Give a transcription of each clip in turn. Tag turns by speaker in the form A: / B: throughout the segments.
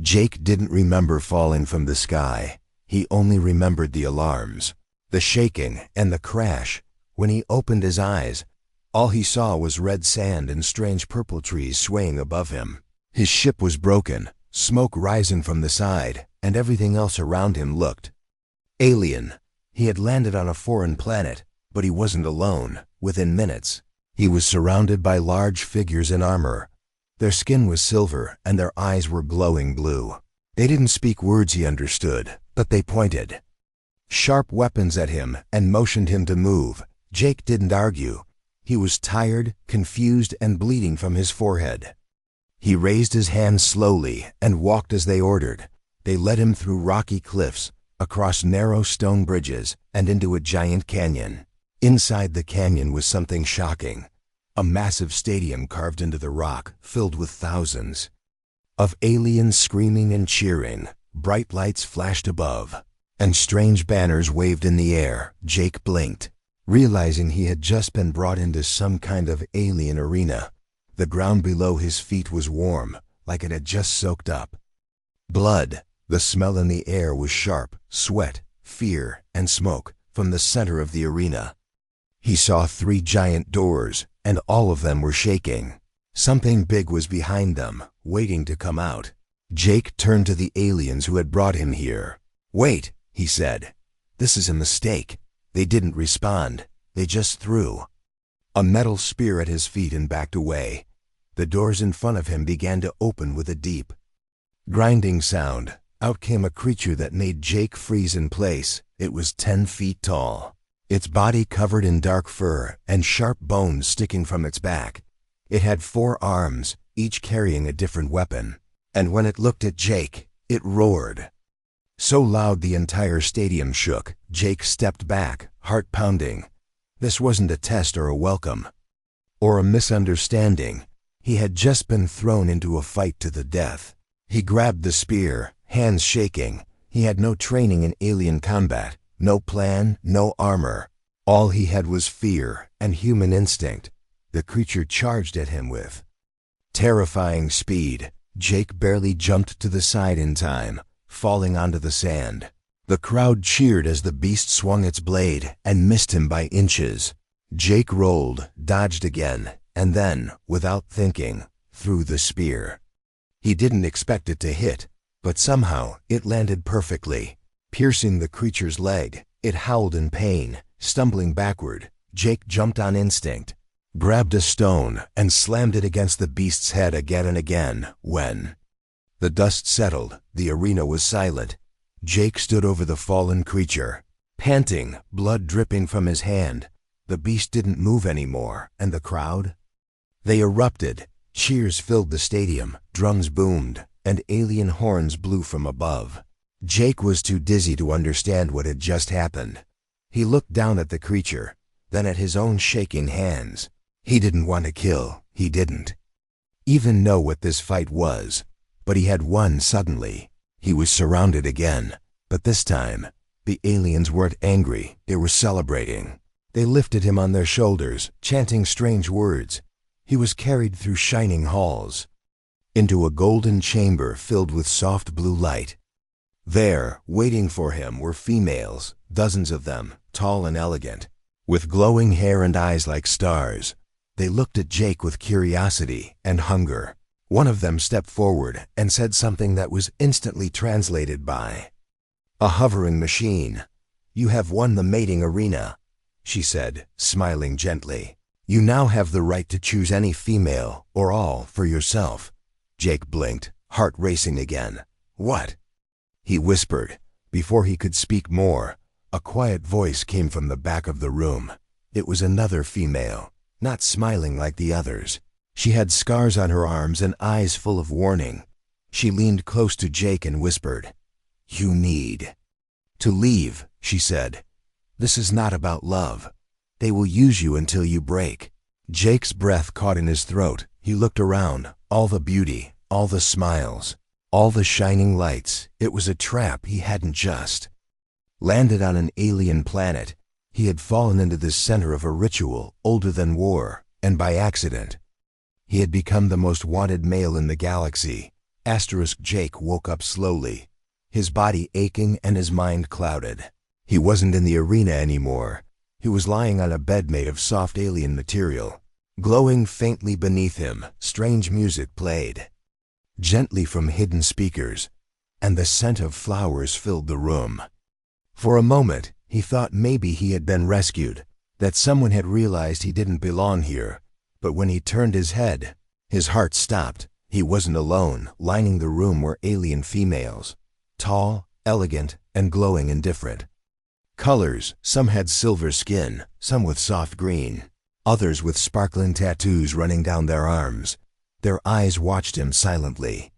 A: Jake didn't remember falling from the sky. He only remembered the alarms, the shaking, and the crash. When he opened his eyes, all he saw was red sand and strange purple trees swaying above him. His ship was broken, smoke rising from the side, and everything else around him looked alien. He had landed on a foreign planet, but he wasn't alone. Within minutes, he was surrounded by large figures in armor. Their skin was silver, and their eyes were glowing blue. They didn't speak words he understood, but they pointed sharp weapons at him and motioned him to move. Jake didn't argue. He was tired, confused, and bleeding from his forehead. He raised his hands slowly and walked as they ordered. They led him through rocky cliffs, across narrow stone bridges, and into a giant canyon. Inside the canyon was something shocking. A massive stadium carved into the rock, filled with thousands of aliens screaming and cheering. Bright lights flashed above, and strange banners waved in the air. Jake blinked, realizing he had just been brought into some kind of alien arena. The ground below his feet was warm, like it had just soaked up blood. The smell in the air was sharp, sweat, fear, and smoke from the center of the arena. He saw 3 giant doors, and all of them were shaking. Something big was behind them, waiting to come out. Jake turned to the aliens who had brought him here. "Wait," he said. "This is a mistake." They didn't respond. They just threw a metal spear at his feet and backed away. The doors in front of him began to open with a deep, grinding sound. Out came a creature that made Jake freeze in place. It was 10 feet tall, its body covered in dark fur and sharp bones sticking from its back. It had 4 arms, each carrying a different weapon. And when it looked at Jake, it roared so loud the entire stadium shook. Jake stepped back, heart pounding. This wasn't a test or a welcome, or a misunderstanding. He had just been thrown into a fight to the death. He grabbed the spear, hands shaking. He had no training in alien combat, no plan, no armor. All he had was fear and human instinct. The creature charged at him with terrifying speed. Jake barely jumped to the side in time, falling onto the sand. The crowd cheered as the beast swung its blade and missed him by inches. Jake rolled, dodged again, and then, without thinking, threw the spear. He didn't expect it to hit, but somehow it landed perfectly, piercing the creature's leg. It howled in pain, stumbling backward. Jake jumped on instinct, grabbed a stone, and slammed it against the beast's head again and again. When the dust settled, the arena was silent. Jake stood over the fallen creature, panting, blood dripping from his hand. The beast didn't move anymore, and the crowd? They erupted. Cheers filled the stadium, drums boomed, and alien horns blew from above. Jake was too dizzy to understand what had just happened. He looked down at the creature, then at his own shaking hands. He didn't want to kill. He didn't even know what this fight was, but he had won suddenly. He was surrounded again, but this time, the aliens weren't angry. They were celebrating. They lifted him on their shoulders, chanting strange words. He was carried through shining halls, into a golden chamber filled with soft blue light. There, waiting for him, were females, dozens of them, tall and elegant, with glowing hair and eyes like stars. They looked at Jake with curiosity and hunger. One of them stepped forward and said something that was instantly translated by a hovering machine. "You have won the mating arena," she said, smiling gently. "You now have the right to choose any female, or all, for yourself." Jake blinked, heart racing again. "What?" he whispered. Before he could speak more, a quiet voice came from the back of the room. It was another female, not smiling like the others. She had scars on her arms and eyes full of warning. She leaned close to Jake and whispered, "You need to leave," she said. "This is not about love. They will use you until you break." Jake's breath caught in his throat. He looked around, all the beauty, all the smiles, all the shining lights. It was a trap. He hadn't just landed on an alien planet. He had fallen into the center of a ritual older than war, and by accident. He had become the most wanted male in the galaxy, Jake woke up slowly, his body aching and his mind clouded. He wasn't in the arena anymore. He was lying on a bed made of soft alien material. Glowing faintly beneath him, strange music played, gently from hidden speakers, and the scent of flowers filled the room. For a moment, he thought maybe he had been rescued, that someone had realized he didn't belong here. But when he turned his head, his heart stopped. He wasn't alone. Lining the room were alien females, tall, elegant, and glowing in different colors. Some had silver skin, some with soft green, others with sparkling tattoos running down their arms. Their eyes watched him silently,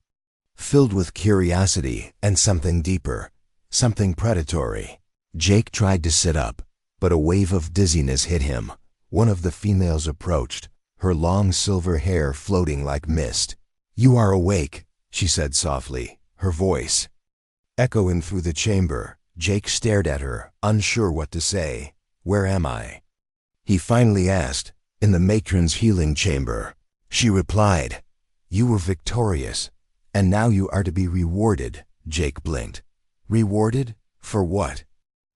A: filled with curiosity and something deeper, something predatory. Jake tried to sit up, but a wave of dizziness hit him. One of the females approached, her long silver hair floating like mist. "You are awake," she said softly, her voice echoing through the chamber. Jake stared at her, unsure what to say. "Where am I?" he finally asked. "In the matron's healing chamber," she replied. "You were victorious, and now you are to be rewarded." Jake blinked. "Rewarded? For what?"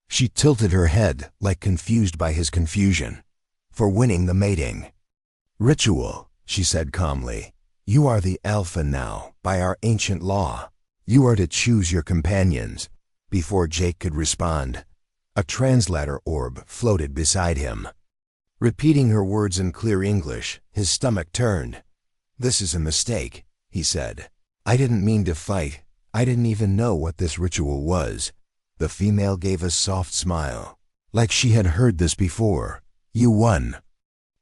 A: She tilted her head, like confused by his confusion. "For winning the mating ritual," she said calmly. "You are the Alpha now, by our ancient law. You are to choose your companions." Before Jake could respond, a translator orb floated beside him. Repeating her words in clear English, his stomach turned. "This is a mistake," he said. "I didn't mean to fight. I didn't even know what this ritual was." The female gave a soft smile, like she had heard this before. "You won,"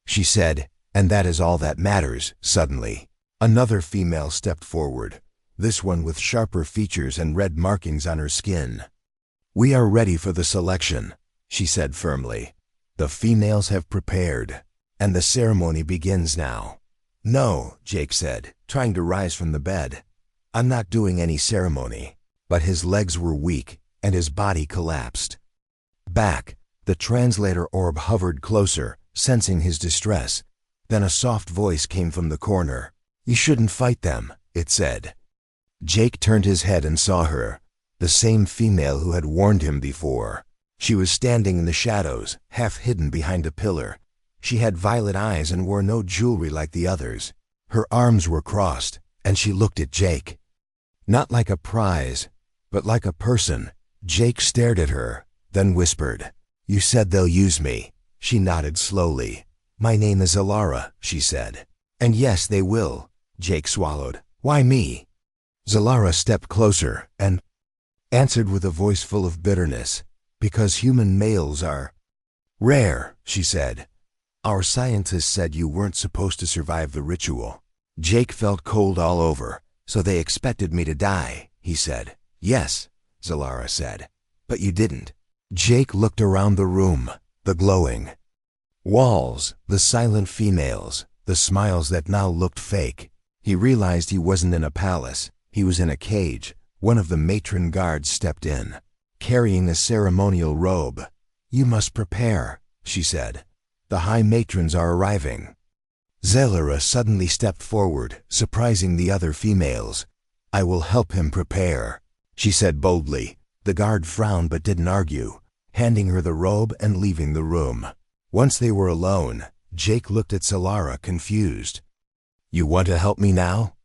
A: she said, "and that is all that matters." Suddenly, another female stepped forward, this one with sharper features and red markings on her skin. "We are ready for the selection," she said firmly. "The females have prepared, and the ceremony begins now." "No," Jake said, trying to rise from the bed. "I'm not doing any ceremony." But his legs were weak, and his body collapsed. Back, the translator orb hovered closer, sensing his distress. Then a soft voice came from the corner. "You shouldn't fight them," it said. Jake turned his head and saw her, the same female who had warned him before. She was standing in the shadows, half hidden behind a pillar. She had violet eyes and wore no jewelry like the others. Her arms were crossed, and she looked at Jake. Not like a prize, but like a person. Jake stared at her, then whispered, "You said they'll use me." She nodded slowly. "My name is Zalara," she said. "And yes, they will." Jake swallowed. "Why me?" Zalara stepped closer and answered with a voice full of bitterness. "Because human males are rare," she said. "Our scientists said you weren't supposed to survive the ritual." Jake felt cold all over. "So they expected me to die," he said. "Yes," Zalara said. "But you didn't." Jake looked around the room, the glowing walls, the silent females, the smiles that now looked fake. He realized he wasn't in a palace. He was in a cage. One of the matron guards stepped in, carrying a ceremonial robe. "You must prepare," she said. "The high matrons are arriving." Zalara suddenly stepped forward, surprising the other females. "I will help him prepare," she said boldly. The guard frowned but didn't argue, handing her the robe and leaving the room. Once they were alone, Jake looked at Zalara, confused. "You want to help me now?"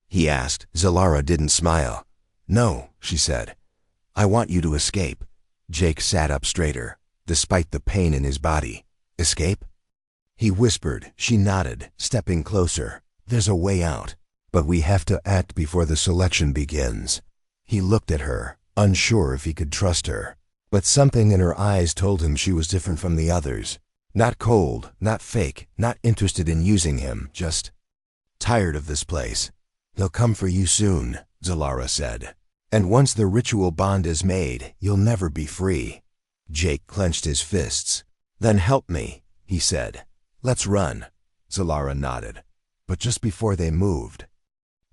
A: he asked. Zalara didn't smile. "No," she said. "I want you to escape." Jake sat up straighter, despite the pain in his body. "Escape?" he whispered. She nodded, stepping closer. "There's a way out, but we have to act before the selection begins." He looked at her, unsure if he could trust her. But something in her eyes told him she was different from the others. Not cold, not fake, not interested in using him, just tired of this place. "He'll come for you soon," Zalara said. "And once the ritual bond is made, you'll never be free." Jake clenched his fists. "Then help me," he said. "Let's run." Zalara nodded. But just before they moved,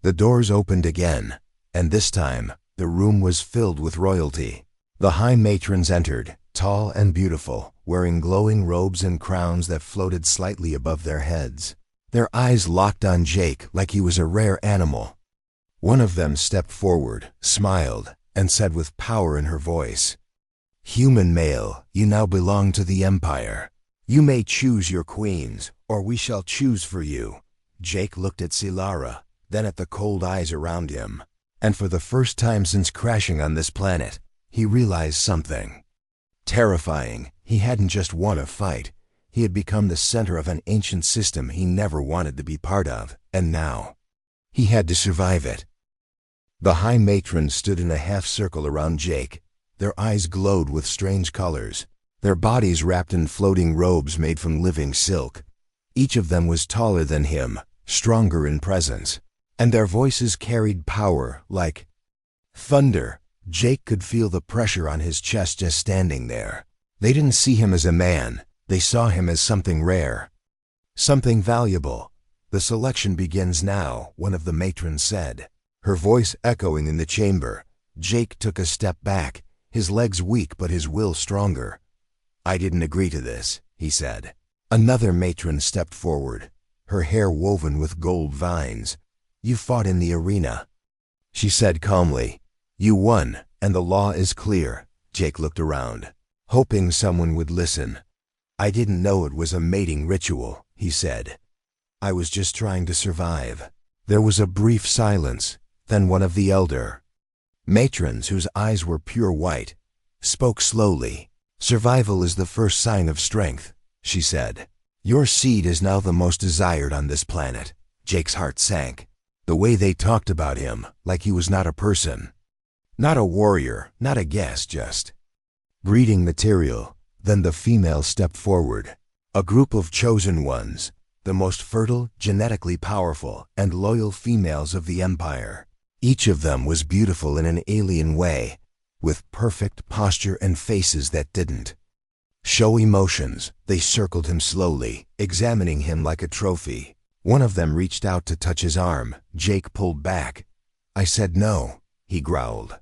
A: the doors opened again, and this time the room was filled with royalty. The high matrons entered, tall and beautiful, wearing glowing robes and crowns that floated slightly above their heads. Their eyes locked on Jake like he was a rare animal. One of them stepped forward, smiled, and said with power in her voice, "Human male, you now belong to the Empire. You may choose your queens, or we shall choose for you." Jake looked at Solara, then at the cold eyes around him, and for the first time since crashing on this planet, he realized something. Terrifying, he hadn't just won a fight, he had become the center of an ancient system he never wanted to be part of, and now he had to survive it. The High Matrons stood in a half-circle around Jake. Their eyes glowed with strange colors, their bodies wrapped in floating robes made from living silk. Each of them was taller than him, stronger in presence, and their voices carried power like thunder. Jake could feel the pressure on his chest just standing there. They didn't see him as a man, they saw him as something rare, something valuable. "The selection begins now," one of the matrons said, her voice echoing in the chamber. Jake took a step back, his legs weak but his will stronger. "I didn't agree to this," he said. Another matron stepped forward, her hair woven with gold vines. "You fought in the arena," she said calmly. "You won, and the law is clear." Jake looked around, hoping someone would listen. "I didn't know it was a mating ritual," he said. "I was just trying to survive." There was a brief silence, then one of the elder matrons, whose eyes were pure white, spoke slowly. "Survival is the first sign of strength," she said. "Your seed is now the most desired on this planet." Jake's heart sank. The way they talked about him, like he was not a person, not a warrior, not a guest, just breeding material. Then the female stepped forward. A group of chosen ones, the most fertile, genetically powerful, and loyal females of the Empire. Each of them was beautiful in an alien way, with perfect posture and faces that didn't show emotions. They circled him slowly, examining him like a trophy. One of them reached out to touch his arm. Jake pulled back. "I said no," he growled.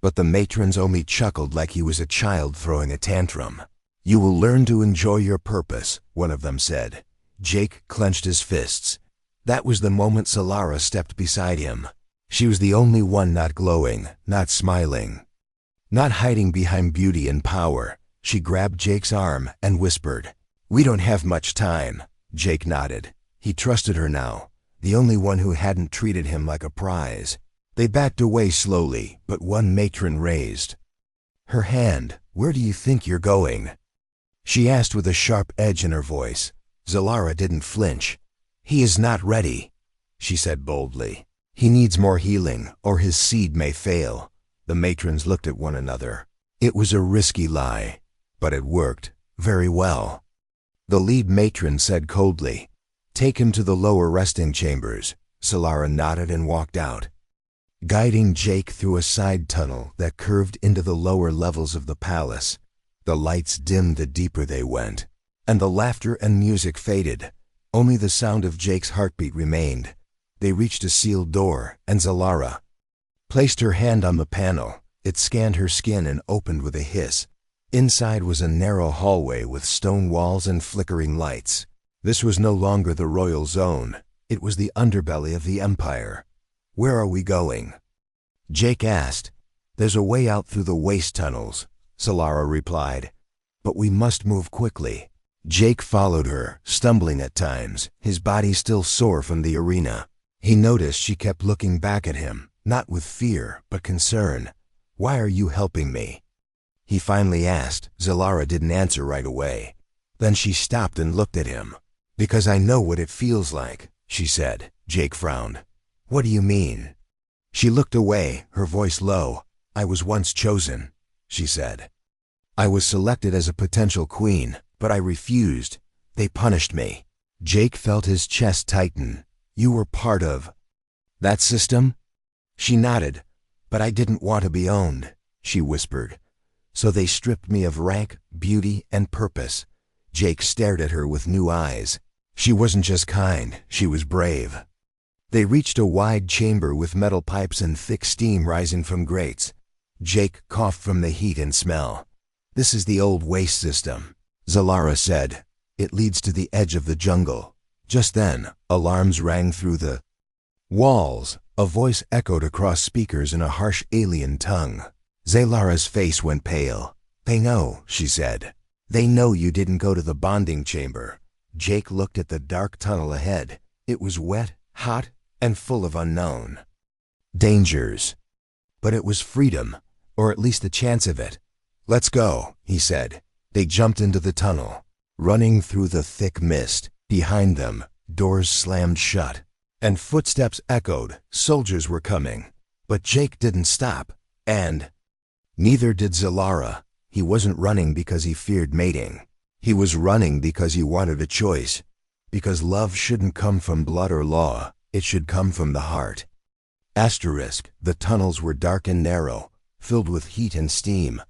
A: But the matrons only chuckled like he was a child throwing a tantrum. "You will learn to enjoy your purpose," one of them said. Jake clenched his fists. That was the moment Solara stepped beside him. She was the only one not glowing, not smiling, not hiding behind beauty and power. She grabbed Jake's arm and whispered, "We don't have much time." Jake nodded. He trusted her now, the only one who hadn't treated him like a prize. They backed away slowly, but one matron raised her hand. "Where do you think you're going?" she asked with a sharp edge in her voice. Solara didn't flinch. "He is not ready," she said boldly. "He needs more healing, or his seed may fail." The matrons looked at one another. It was a risky lie, but it worked very well. The lead matron said coldly, "Take him to the lower resting chambers." Solara nodded and walked out, guiding Jake through a side tunnel that curved into the lower levels of the palace. The lights dimmed the deeper they went, and the laughter and music faded. Only the sound of Jake's heartbeat remained. They reached a sealed door, and Solara placed her hand on the panel. It scanned her skin and opened with a hiss. Inside was a narrow hallway with stone walls and flickering lights. This was no longer the royal zone. It was the underbelly of the Empire. "Where are we going?" Jake asked. "There's a way out through the waste tunnels," Solara replied. "But we must move quickly." Jake followed her, stumbling at times, his body still sore from the arena. He noticed she kept looking back at him, not with fear, but concern. "Why are you helping me?" he finally asked. Solara didn't answer right away. Then she stopped and looked at him. "Because I know what it feels like," she said. Jake frowned. "What do you mean?" She looked away, her voice low. "I was once chosen," she said. "I was selected as a potential queen, but I refused. They punished me." Jake felt his chest tighten. "You were part of that system?" She nodded. "But I didn't want to be owned," she whispered. "So they stripped me of rank, beauty, and purpose." Jake stared at her with new eyes. She wasn't just kind, she was brave. They reached a wide chamber with metal pipes and thick steam rising from grates. Jake coughed from the heat and smell. "This is the old waste system," Solara said. "It leads to the edge of the jungle." Just then, alarms rang through the walls. A voice echoed across speakers in a harsh alien tongue. Zalara's face went pale. "They know," she said. "They know you didn't go to the bonding chamber." Jake looked at the dark tunnel ahead. It was wet, hot, and full of unknown dangers. But it was freedom, or at least the chance of it. "Let's go," he said. They jumped into the tunnel. Running through the thick mist, behind them, doors slammed shut, and footsteps echoed. Soldiers were coming. But Jake didn't stop, and neither did Zalara. He wasn't running because he feared mating. He was running because he wanted a choice. Because love shouldn't come from blood or law. It should come from the heart. Asterisk, the tunnels were dark and narrow, filled with heat and steam.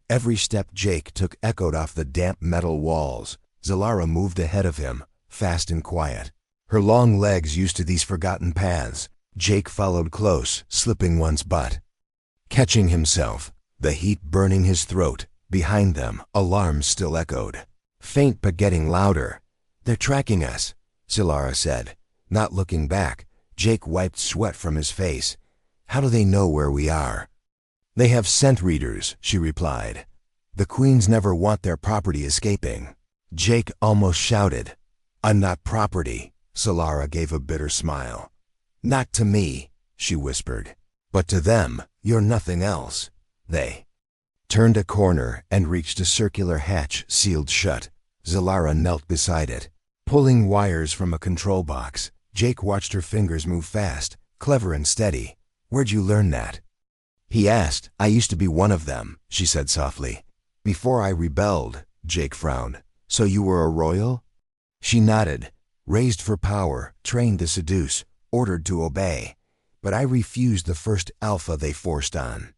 A: Every step Jake took echoed off the damp metal walls. Zalara moved ahead of him, fast and quiet. Her long legs used to these forgotten paths. Jake followed close, slipping once but catching himself, the heat burning his throat. Behind them, alarms still echoed, faint but getting louder. "They're tracking us," Zalara said. Not looking back, Jake wiped sweat from his face. "How do they know where we are?" "They have scent readers," she replied. "The queens never want their property escaping." Jake almost shouted. "I'm not property," Zalara gave a bitter smile. "Not to me," she whispered. "But to them, you're nothing else." They turned a corner and reached a circular hatch sealed shut. Zalara knelt beside it, pulling wires from a control box. Jake watched her fingers move fast, clever and steady. "Where'd you learn that?" he asked. "I used to be one of them," she said softly. "Before I rebelled," Jake frowned. "So you were a royal?" She nodded. "Raised for power, trained to seduce, ordered to obey. But I refused the first alpha they forced on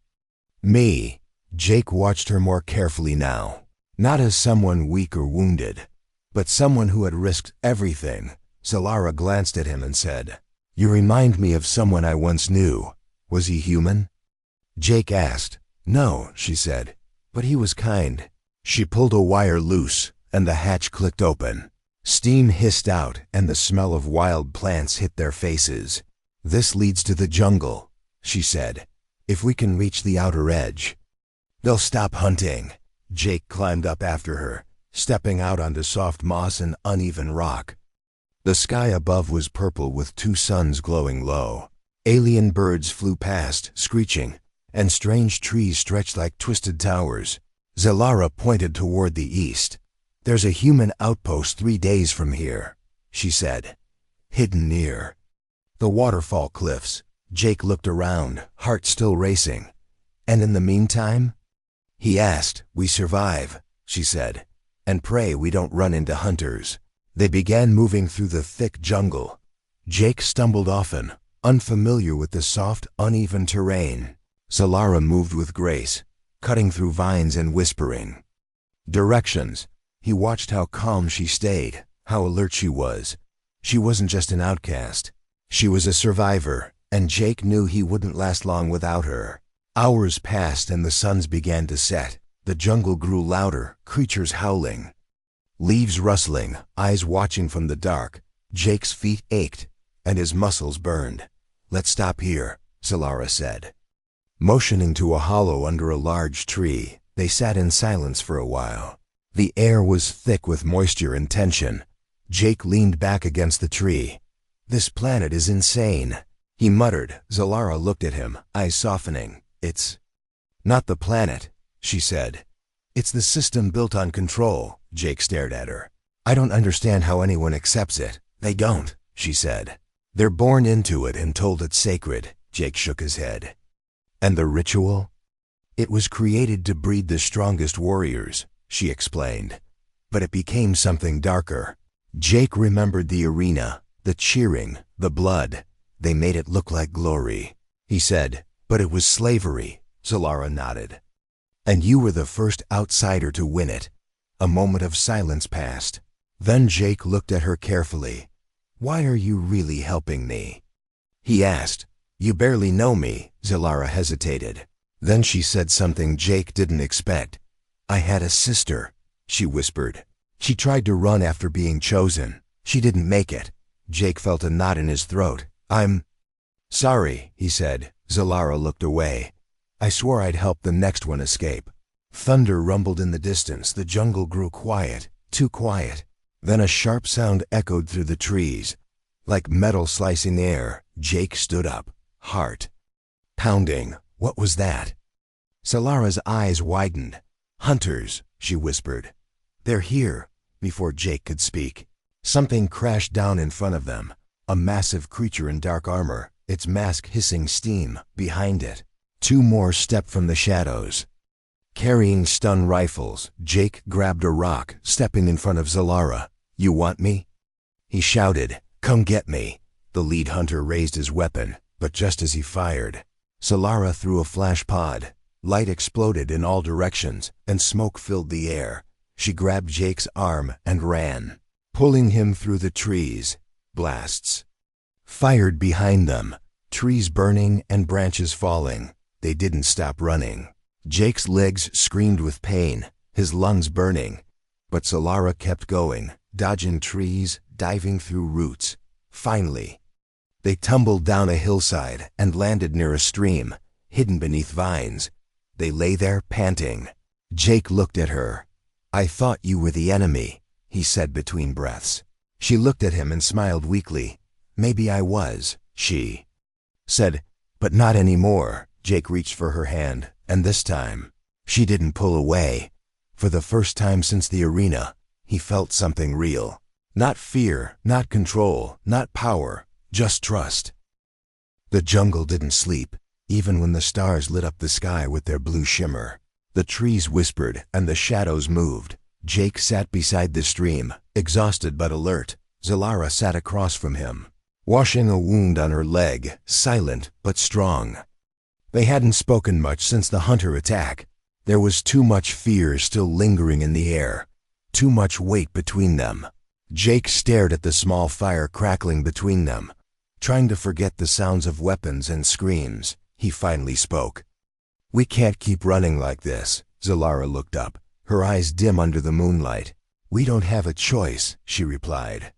A: me." Jake watched her more carefully now, not as someone weak or wounded, but someone who had risked everything. Zalara glanced at him and said, "You remind me of someone I once knew. Was he human?" Jake asked. "No," she said, "but he was kind." She pulled a wire loose, and the hatch clicked open. Steam hissed out, and the smell of wild plants hit their faces. "This leads to the jungle," she said. "If we can reach the outer edge, they'll stop hunting." Jake climbed up after her, stepping out onto soft moss and uneven rock. The sky above was purple with two suns glowing low. Alien birds flew past, screeching, and strange trees stretched like twisted towers. Zalara pointed toward the east. "There's a human outpost 3 days from here," she said. "Hidden near the waterfall cliffs." Jake looked around, heart still racing. "And in the meantime?" he asked. "We survive," she said, "and pray we don't run into hunters." They began moving through the thick jungle. Jake stumbled often, unfamiliar with the soft, uneven terrain. Zalara moved with grace, cutting through vines and whispering directions. He watched how calm she stayed, how alert she was. She wasn't just an outcast. She was a survivor, and Jake knew he wouldn't last long without her. Hours passed and the suns began to set. The jungle grew louder, creatures howling, leaves rustling, eyes watching from the dark. Jake's feet ached, and his muscles burned. "Let's stop here," Zalara said. Motioning to a hollow under a large tree, they sat in silence for a while. The air was thick with moisture and tension. Jake leaned back against the tree. "This planet is insane," he muttered. Zalara looked at him, eyes softening. "It's not the planet," she said. "It's the system built on control." Jake stared at her. "I don't understand how anyone accepts it." "They don't," she said. "They're born into it and told it's sacred." Jake shook his head. "And the ritual?" "It was created to breed the strongest warriors," she explained. "But it became something darker." Jake remembered the arena, the cheering, the blood. "They made it look like glory," he said. "But it was slavery." Zalara nodded. "And you were the first outsider to win it." A moment of silence passed. Then Jake looked at her carefully. "Why are you really helping me?" he asked. "You barely know me." Zalara hesitated. Then she said something Jake didn't expect. "I had a sister," she whispered. "She tried to run after being chosen. She didn't make it." Jake felt a knot in his throat. "I'm "Sorry," he said. Zalara looked away. "I swore I'd help the next one escape." Thunder rumbled in the distance. The jungle grew quiet, too quiet. Then a sharp sound echoed through the trees. Like metal slicing air, Jake stood up, heart pounding. What was that? Zalara's eyes widened. "Hunters," she whispered. "They're here." Before Jake could speak, something crashed down in front of them. A massive creature in dark armor, its mask hissing steam behind it. Two more stepped from the shadows. Carrying stun rifles, Jake grabbed a rock, stepping in front of Zalara. "You want me?" he shouted. "Come get me." The lead hunter raised his weapon, but just as he fired, Zalara threw a flash pod. Light exploded in all directions, and smoke filled the air. She grabbed Jake's arm and ran, pulling him through the trees. Blasts fired behind them, trees burning and branches falling. They didn't stop running. Jake's legs screamed with pain, his lungs burning. But Zalara kept going, dodging trees, diving through roots. Finally, they tumbled down a hillside and landed near a stream, hidden beneath vines. They lay there, panting. Jake looked at her. "I thought you were the enemy," he said between breaths. She looked at him and smiled weakly. "Maybe I was," she said, "but not anymore." Jake reached for her hand, and this time, she didn't pull away. For the first time since the arena, he felt something real. Not fear, not control, not power, just trust. The jungle didn't sleep, even when the stars lit up the sky with their blue shimmer. The trees whispered and the shadows moved. Jake sat beside the stream, exhausted but alert. Zalara sat across from him, washing a wound on her leg, silent but strong. They hadn't spoken much since the hunter attack. There was too much fear still lingering in the air, too much weight between them. Jake stared at the small fire crackling between them, trying to forget the sounds of weapons and screams. He finally spoke. "We can't keep running like this." Zalara looked up, her eyes dim under the moonlight. "We don't have a choice," she replied.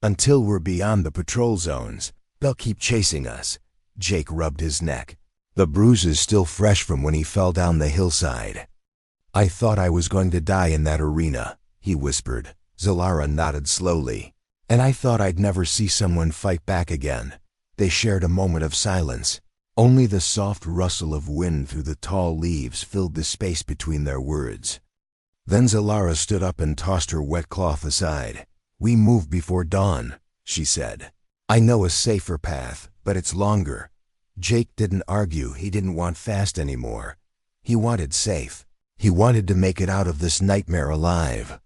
A: "Until we're beyond the patrol zones, they'll keep chasing us." Jake rubbed his neck, the bruises still fresh from when he fell down the hillside. "I thought I was going to die in that arena," he whispered. Zalara nodded slowly. "And I thought I'd never see someone fight back again." They shared a moment of silence. Only the soft rustle of wind through the tall leaves filled the space between their words. Then Zalara stood up and tossed her wet cloth aside. "We move before dawn," she said. "I know a safer path, but it's longer." Jake didn't argue. He didn't want fast anymore. He wanted safe. He wanted to make it out of this nightmare alive.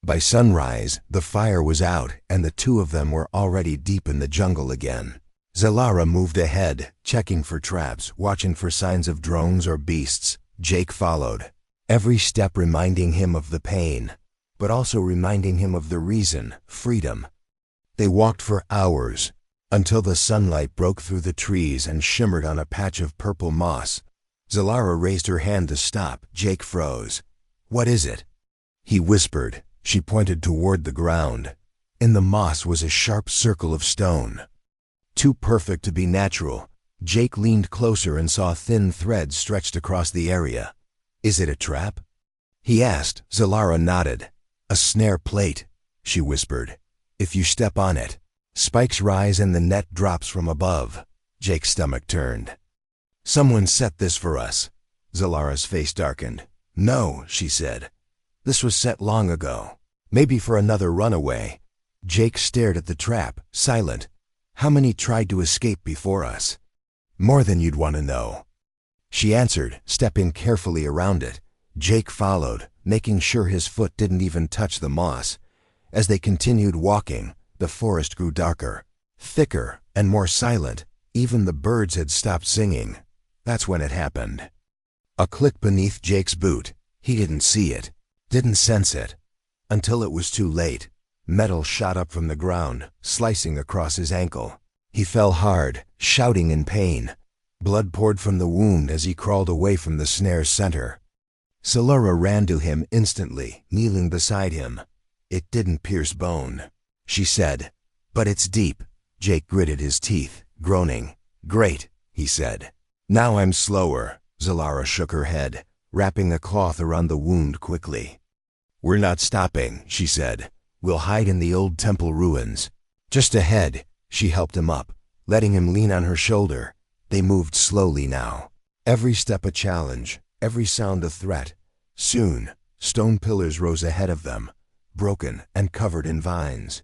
A: By sunrise, the fire was out, and the two of them were already deep in the jungle again. Zalara moved ahead, checking for traps, watching for signs of drones or beasts. Jake followed, every step reminding him of the pain, but also reminding him of the reason, freedom. They walked for hours, until the sunlight broke through the trees and shimmered on a patch of purple moss. Zalara raised her hand to stop. Jake froze. "What is it?" he whispered. She pointed toward the ground. In the moss was a sharp circle of stone, too perfect to be natural. Jake leaned closer and saw thin threads stretched across the area. "Is it a trap?" he asked. Zalara nodded. "A snare plate," she whispered. "If you step on it, spikes rise and the net drops from above." Jake's stomach turned. "Someone set this for us." Zalara's face darkened. "No," she said. "This was set long ago. Maybe for another runaway." Jake stared at the trap, silent. "How many tried to escape before us?" "More than you'd want to know," she answered, stepping carefully around it. Jake followed, making sure his foot didn't even touch the moss. As they continued walking, the forest grew darker, thicker, and more silent. Even the birds had stopped singing. That's when it happened. A click beneath Jake's boot. He didn't see it, didn't sense it, until it was too late. Metal shot up from the ground, slicing across his ankle. He fell hard, shouting in pain. Blood poured from the wound as he crawled away from the snare's center. Zalara ran to him instantly, kneeling beside him. "It didn't pierce bone," she said, "but it's deep." Jake gritted his teeth, groaning. Great, he said. Now I'm slower. Zalara shook her head, wrapping a cloth around the wound quickly. We're not stopping, she said. We'll hide in the old temple ruins. Just ahead, she helped him up, letting him lean on her shoulder. They moved slowly now. Every step a challenge, every sound a threat. Soon, stone pillars rose ahead of them, broken and covered in vines.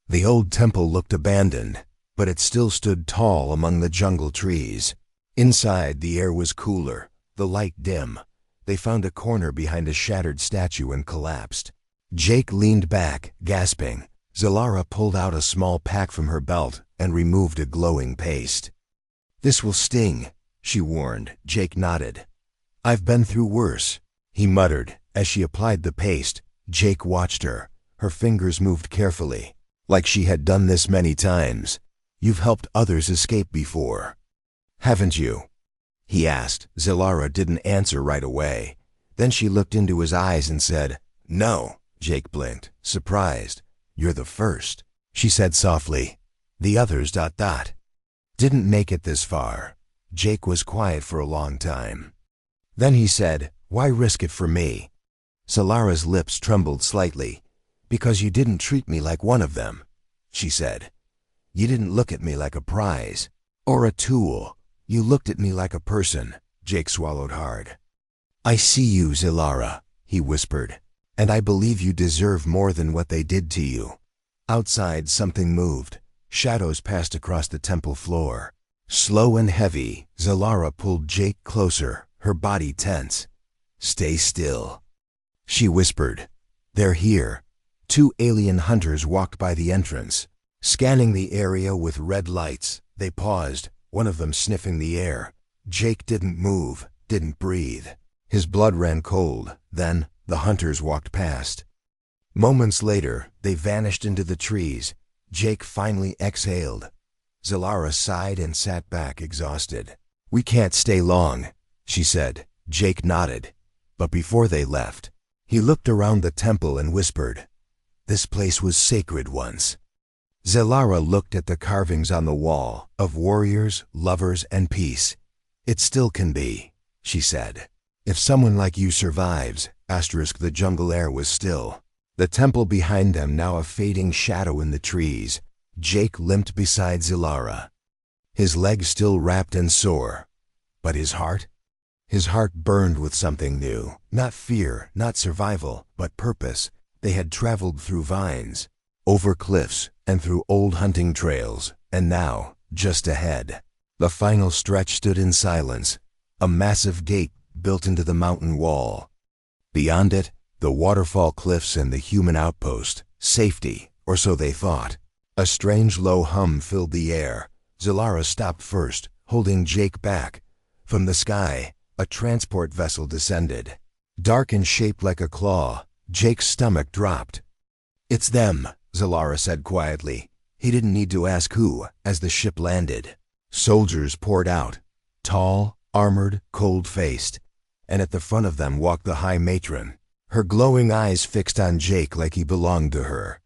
A: The old temple looked abandoned, but it still stood tall among the jungle trees. Inside, the air was cooler, the light dim. They found a corner behind a shattered statue and collapsed. Jake leaned back, gasping. Zalara pulled out a small pack from her belt and removed a glowing paste. This will sting, she warned. Jake nodded. I've been through worse, he muttered. As she applied the paste, Jake watched her. Her fingers moved carefully, like she had done this many times. You've helped others escape before, haven't you? He asked. Zalara didn't answer right away. Then she looked into his eyes and said, No. Jake blinked, surprised. You're the first, she said softly. The others ... didn't make it this far. Jake was quiet for a long time. Then he said, Why risk it for me? Zalara's lips trembled slightly. Because you didn't treat me like one of them, she said. You didn't look at me like a prize or a tool. You looked at me like a person. Jake swallowed hard. I see you, Zalara, he whispered, and I believe you deserve more than what they did to you. Outside, something moved. Shadows passed across the temple floor. Slow and heavy, Zalara pulled Jake closer, her body tense. Stay still, she whispered. They're here. 2 alien hunters walked by the entrance, scanning the area with red lights. They paused, one of them sniffing the air. Jake didn't move, didn't breathe. His blood ran cold. Then, the hunters walked past. Moments later, they vanished into the trees. Jake finally exhaled. Zalara sighed and sat back, exhausted. We can't stay long, she said. Jake nodded. But before they left, he looked around the temple and whispered, This place was sacred once. Zalara looked at the carvings on the wall, of warriors, lovers, and peace. It still can be, she said. If someone like you survives, the jungle air was still. The temple behind them now a fading shadow in the trees. Jake limped beside Zalara, his legs still wrapped and sore. But his heart? His heart burned with something new. Not fear, not survival, but purpose. They had traveled through vines, over cliffs, and through old hunting trails, and now, just ahead, the final stretch stood in silence, a massive gate built into the mountain wall. Beyond it, the waterfall cliffs and the human outpost, safety, or so they thought. A strange low hum filled the air. Zalara stopped first, holding Jake back. From the sky, a transport vessel descended. Dark and shaped like a claw, Jake's stomach dropped. It's them, Zalara said quietly. He didn't need to ask who, as the ship landed. Soldiers poured out, tall, armored, cold-faced, and at the front of them walked the High Matron, her glowing eyes fixed on Jake like he belonged to her.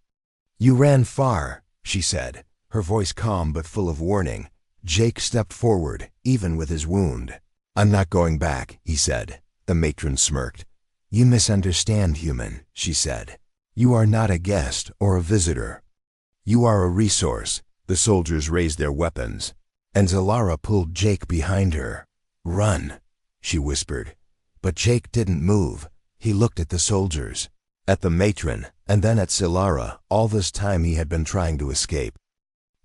A: You ran far, she said, her voice calm but full of warning. Jake stepped forward, even with his wound. I'm not going back, he said. The matron smirked. You misunderstand, human, she said. You are not a guest or a visitor. You are a resource. The soldiers raised their weapons, and Zalara pulled Jake behind her. Run, she whispered. But Jake didn't move. He looked at the soldiers, at the matron, and then at Zalara. All this time he had been trying to escape.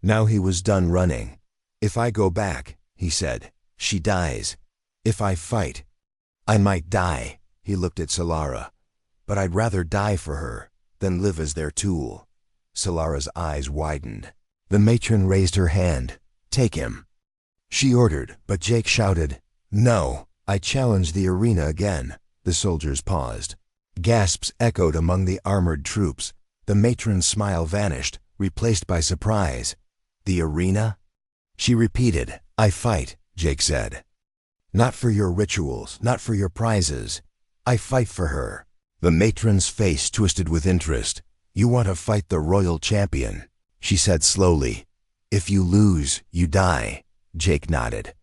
A: Now he was done running. If I go back, he said, she dies. If I fight, I might die. He looked at Zalara. But I'd rather die for her than live as their tool. Zalara's eyes widened. The matron raised her hand. Take him, she ordered, but Jake shouted, No, I challenge the arena again. The soldiers paused. Gasps echoed among the armored troops. The matron's smile vanished, replaced by surprise. The arena? She repeated. I fight, Jake said. Not for your rituals, not for your prizes. I fight for her. The matron's face twisted with interest. You want to fight the royal champion, she said slowly. If you lose, you die. Jake nodded.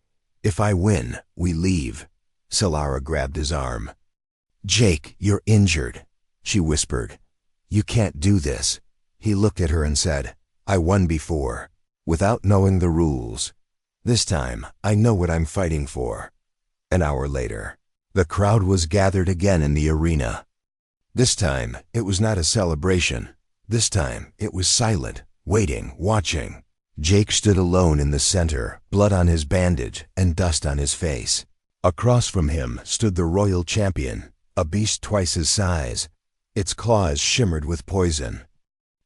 A: If I win, we leave. Solara grabbed his arm. Jake, you're injured, she whispered. You can't do this. He looked at her and said, I won before, without knowing the rules. This time, I know what I'm fighting for. An hour later, the crowd was gathered again in the arena. This time, it was not a celebration. This time, it was silent, waiting, watching. Jake stood alone in the center, blood on his bandage and dust on his face. Across from him stood the royal champion, a beast twice his size. Its claws shimmered with poison,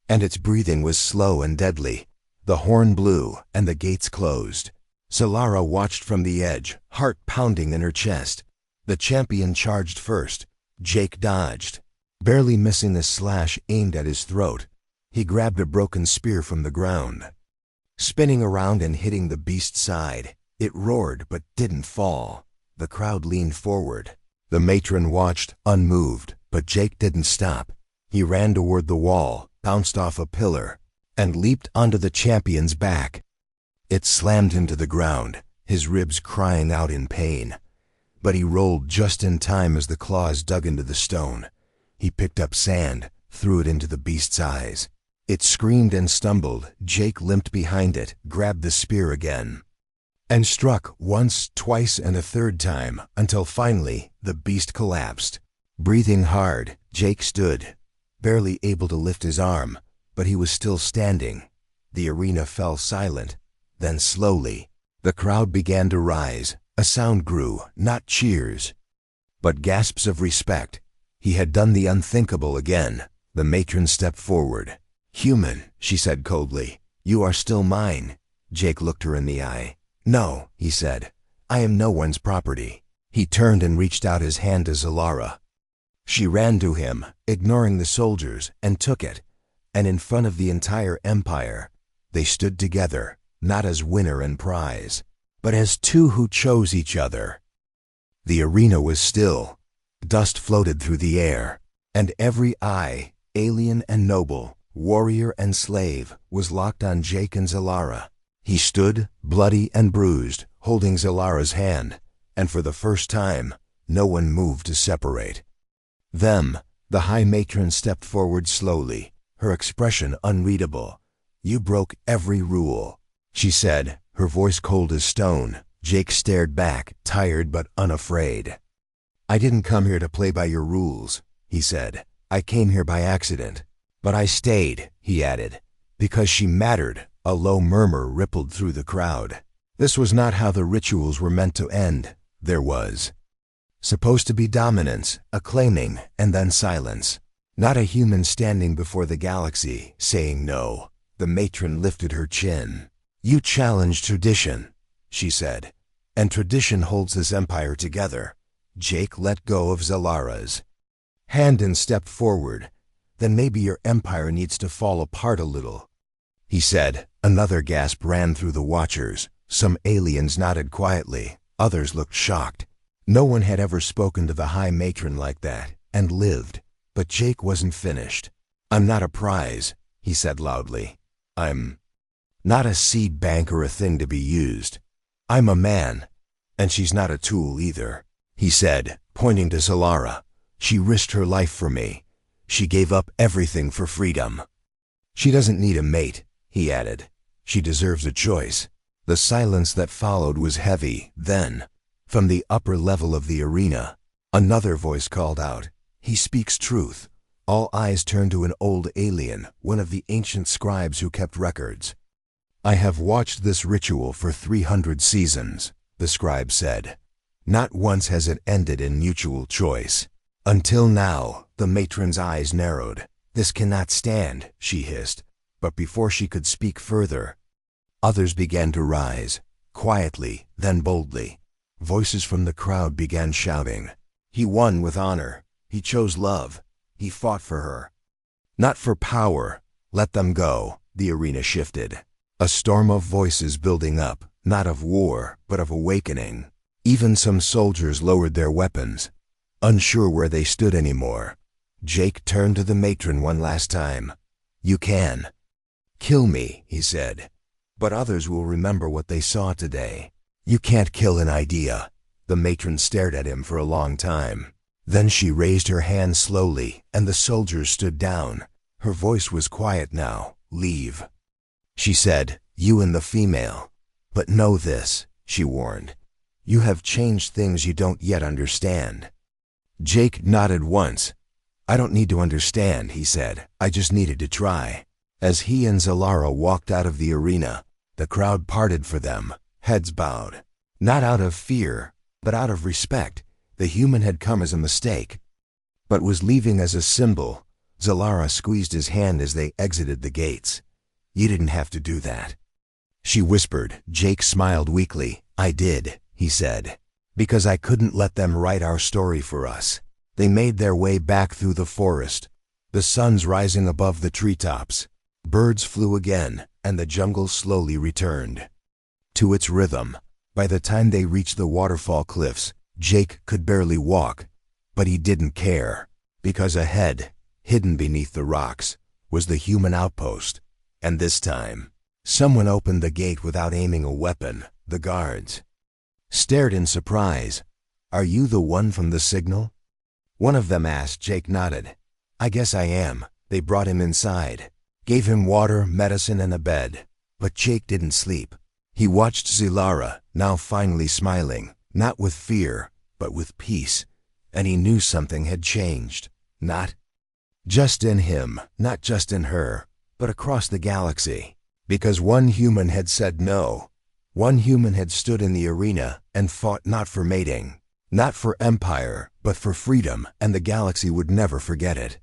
A: and its breathing was slow and deadly. The horn blew, and the gates closed. Solara watched from the edge, heart pounding in her chest. The champion charged first. Jake dodged, barely missing a slash aimed at his throat. He grabbed a broken spear from the ground, spinning around and hitting the beast's side. It roared but didn't fall. The crowd leaned forward. The matron watched, unmoved, but Jake didn't stop. He ran toward the wall, bounced off a pillar, and leaped onto the champion's back. It slammed him to the ground, his ribs crying out in pain. But he rolled just in time as the claws dug into the stone. He picked up sand, threw it into the beast's eyes. It screamed and stumbled. Jake limped behind it, grabbed the spear again, and struck once, twice, and a third time, until finally the beast collapsed. Breathing hard, Jake stood, barely able to lift his arm, but he was still standing. The arena fell silent. Then slowly, the crowd began to rise. A sound grew, not cheers, but gasps of respect. He had done the unthinkable again. The matron stepped forward. Human, she said coldly, you are still mine. Jake looked her in the eye. No, he said, I am no one's property. He turned and reached out his hand to Solara. She ran to him, ignoring the soldiers, and took it. And in front of the entire empire, they stood together, not as winner and prize, but as two who chose each other. The arena was still. Dust floated through the air, and every eye, alien and noble, warrior and slave, was locked on Jake and Solara. He stood, bloody and bruised, holding Zalara's hand, and for the first time, no one moved to separate them. The High Matron stepped forward slowly, her expression unreadable. You broke every rule, she said, her voice cold as stone. Jake stared back, tired but unafraid. I didn't come here to play by your rules, he said. I came here by accident. But I stayed, he added, because she mattered. A low murmur rippled through the crowd. This was not how the rituals were meant to end. There was supposed to be dominance, acclaiming, and then silence. Not a human standing before the galaxy, saying no. The matron lifted her chin. You challenge tradition, she said, and tradition holds this empire together. Jake let go of Zalara's hand and stepped forward. Then maybe your empire needs to fall apart a little, he said. Another gasp ran through the watchers. Some aliens nodded quietly. Others looked shocked. No one had ever spoken to the High Matron like that, and lived. But Jake wasn't finished. I'm not a prize, he said loudly. I'm not a seed bank or a thing to be used. I'm a man, and she's not a tool either, he said, pointing to Solara. She risked her life for me. She gave up everything for freedom. She doesn't need a mate, he added. She deserves a choice. The silence that followed was heavy. Then, from the upper level of the arena, another voice called out, He speaks truth. All eyes turned to an old alien, one of the ancient scribes who kept records. I have watched this ritual for 300 seasons, the scribe said. Not once has it ended in mutual choice. Until now, the matron's eyes narrowed. This cannot stand, she hissed. But before she could speak further, others began to rise, quietly, then boldly. Voices from the crowd began shouting. He won with honor. He chose love. He fought for her. Not for power. Let them go. The arena shifted. A storm of voices building up, not of war, but of awakening. Even some soldiers lowered their weapons, unsure where they stood anymore. Jake turned to the matron one last time. You can kill me, he said, but others will remember what they saw today. You can't kill an idea. The matron stared at him for a long time. Then she raised her hand slowly, and the soldiers stood down. Her voice was quiet now. Leave. She said, you and the female. But know this, she warned. You have changed things you don't yet understand. Jake nodded once. I don't need to understand, he said. I just needed to try. As he and Zalara walked out of the arena, the crowd parted for them, heads bowed. Not out of fear, but out of respect. The human had come as a mistake, but was leaving as a symbol. Zalara squeezed his hand as they exited the gates. You didn't have to do that, she whispered. Jake smiled weakly. I did, he said, because I couldn't let them write our story for us. They made their way back through the forest, the sun's rising above the treetops. Birds flew again, and the jungle slowly returned to its rhythm. By the time they reached the waterfall cliffs, Jake could barely walk, but he didn't care, because ahead, hidden beneath the rocks, was the human outpost. And this time, someone opened the gate without aiming a weapon. The guards stared in surprise. Are you the one from the signal? One of them asked. Jake nodded. I guess I am. They brought him inside, gave him water, medicine, and a bed. But Jake didn't sleep. He watched Zalara, now finally smiling, not with fear, but with peace. And he knew something had changed. Not just in him, not just in her, but across the galaxy. Because one human had said no. One human had stood in the arena and fought not for mating, not for empire, but for freedom, and the galaxy would never forget it.